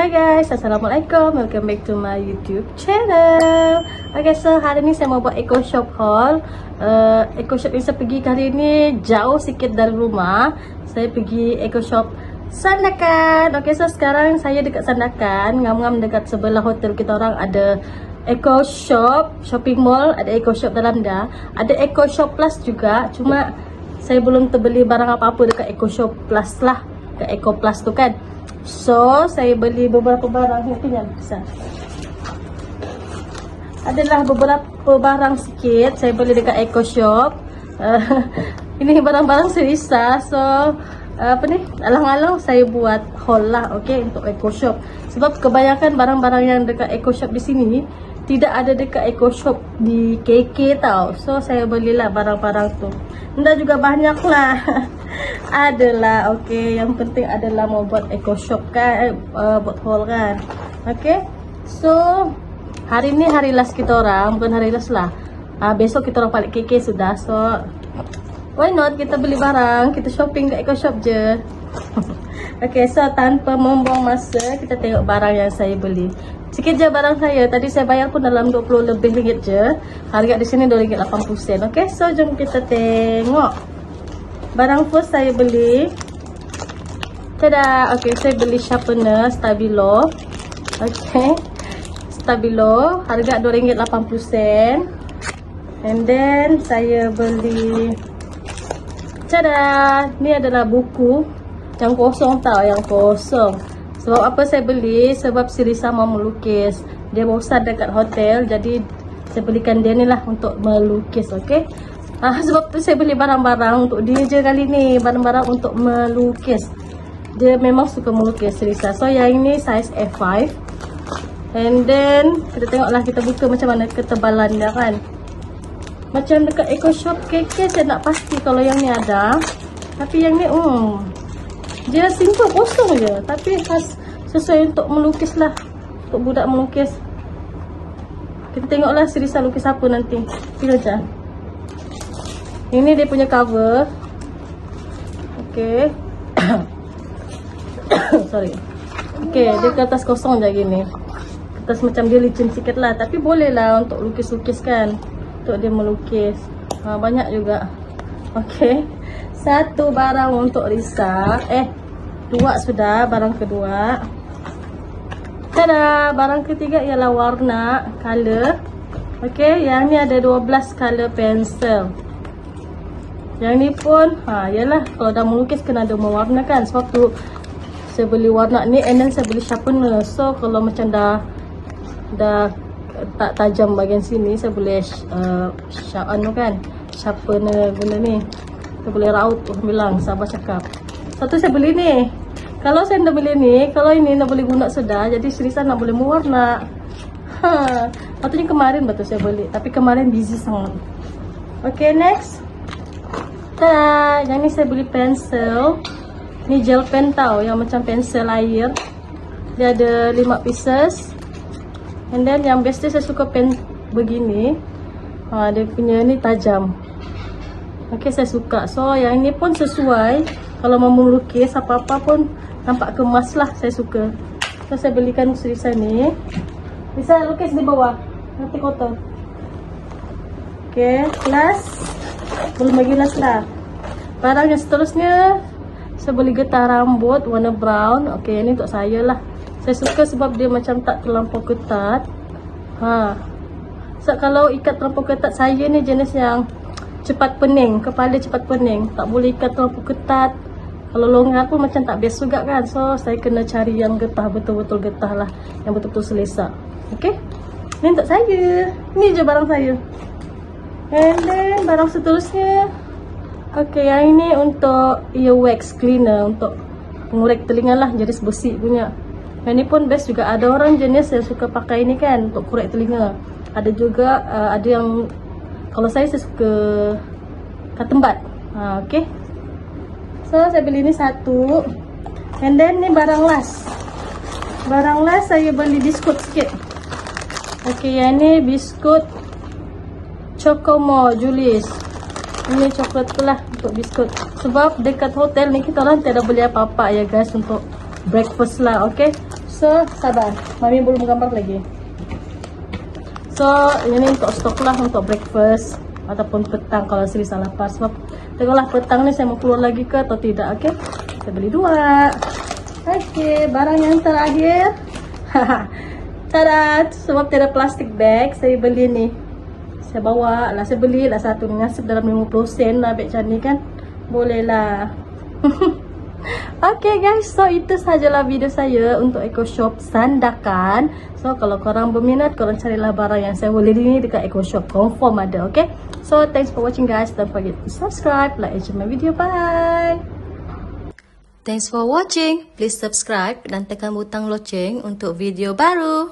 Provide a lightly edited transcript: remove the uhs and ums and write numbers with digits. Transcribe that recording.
Hai guys, Assalamualaikum. Welcome back to my YouTube channel. Okay, so hari ni saya mau buat eco shop haul. Eco shop yang saya pergi kali ni jauh sikit dari rumah. Saya pergi eco shop Sandakan. Okay, so sekarang saya dekat Sandakan. Ngam-ngam dekat sebelah hotel kita orang ada eco shop, shopping mall. Ada eco shop dalam dah. Ada eco shop plus juga. Cuma saya belum terbeli barang apa-apa dekat eco shop plus lah. Dekat eco plus tu kan. So, saya beli beberapa barang. Tinggal besar. Adalah beberapa barang sikit saya beli dekat eco shop. Ini barang-barang selesa. So, apa ni? Alang-alang saya buat haul lah, okay, untuk eco shop. Sebab kebanyakan barang-barang yang dekat eco shop di sini tidak ada dekat eco shop di KK tau. So, saya belilah barang-barang tu. Nda juga banyak lah. Adalah, okay. Yang penting adalah mau buat eco shop kan, buat haul kan. Okay. So, hari ni hari last kita orang, bukan hari last lah. Besok kita orang balik KK sudah. So, why not kita beli barang, kita shopping kat eco shop je. Okay, so tanpa membuang masa, kita tengok barang yang saya beli. Sikit je barang saya. Tadi saya bayar pun dalam 20 lebih ringgit je. Harga di sini RM2.80. Okay, so jom kita tengok. Barang first saya beli. Tada! Okay, saya beli sharpener Stabilo. Okay. Stabilo. Harga RM2.80. And then, saya beli. Tada! Ni adalah buku. Yang kosong tau, yang kosong. Sebab apa saya beli? Sebab si Risa mau melukis. Dia bosan dekat hotel. Jadi, saya belikan dia ni lah untuk melukis. Okay. Sebab tu saya beli barang-barang untuk dia je kali ni. Barang-barang untuk melukis. Dia memang suka melukis Risa. So yang ini size F5. And then kita tengoklah, kita buka macam mana ketebalan dia kan. Macam dekat eco shop KK saya nak pasti kalau yang ni ada. Tapi yang ni dia simple, kosong je. Tapi khas sesuai untuk melukis lah. Untuk budak melukis. Kita tengoklah si Risa lukis apa nanti. Tengok je. Ini dia punya cover. Okay. Sorry. Okay, dia kertas kosong je gini. Kertas macam dia licin sikit lah. Tapi boleh lah untuk lukis-lukis kan. Untuk dia melukis. Banyak juga. Okay. Satu barang untuk Risa. Dua sudah. Barang kedua. Tada! Barang ketiga ialah warna, color. Okay, yang ni ada 12 color pencil. Yang ni pun, yalah, kalau dah melukis kena ada mewarna kan. Sebab tu saya beli warna ni, and then saya beli sharpener. So kalau macam dah tak tajam bahagian sini, saya boleh sharpener guna ni. Saya boleh raut tu bilang, sabar cakap. Satu saya beli ni. Kalau saya nak beli ni, kalau ini nak boleh guna sudah, jadi Risa nak boleh mewarna. Patutnya kemarin betul saya beli, tapi kemarin busy sangat. Okay, next. Tada! Yang ni saya beli pensel. Ni gel pen tau, yang macam pensel air. Dia ada 5 pieces. And then yang best saya suka pen begini. Dia punya ni tajam. Okay, saya suka. So yang ini pun sesuai. Kalau mau melukis apa-apa pun nampak kemas lah, saya suka. So saya belikan Risa ni. Bisa lukis di bawah, nanti kotor. Okay, last. Belum lagi last lah. Barang yang seterusnya, saya beli getah rambut warna brown. Okay, ini untuk saya lah. Saya suka sebab dia macam tak terlampau ketat. So kalau ikat terlampau ketat, saya ni jenis yang cepat pening. Kepala cepat pening. Tak boleh ikat terlampau ketat. Kalau longgar pun macam tak best juga kan. So saya kena cari yang getah, betul-betul getah lah. Yang betul-betul selesa. Okay. Ini untuk saya. Ini je barang saya. And then barang seterusnya. Okay, yang ini untuk earwax cleaner. Untuk mengurek telinga lah. Jenis besi punya. Yang ini pun best juga. Ada orang jenis yang suka pakai ini kan. Untuk kurek telinga. Ada juga, ada yang, kalau saya suka katembat. Okay. So, saya beli ni satu. And then ni barang last. Barang last saya beli biskut sikit. Okay, yang ni biskut Chocomo Julius. Ini coklat tu lah untuk biskut. Sebab dekat hotel ni kita orang tiada beli apa-apa ya guys untuk breakfast lah, okay. So, sabar. Mami belum gambar lagi. So, ini untuk stok lah untuk breakfast ataupun petang kalau saya bisa lapar. Sebab tengoklah petang ni saya mau keluar lagi ke atau tidak. Oke, saya beli 2. Oke, barang yang terakhir. Tada, sebab tidak plastik bag, saya beli nih. Saya bawa lah, saya beli lah satu ni, ngasih dalam 50 sen lah bag macam ni kan. Boleh lah. Okay guys, so itu sajalah video saya untuk Eco Shop Sandakan. So kalau korang berminat, korang carilah barang yang saya boleh ni dekat Eco Shop, confirm ada. Okay, so thanks for watching guys. Don't forget to subscribe, like and share my video. Bye. Thanks for watching. Please subscribe dan tekan butang loceng untuk video baru.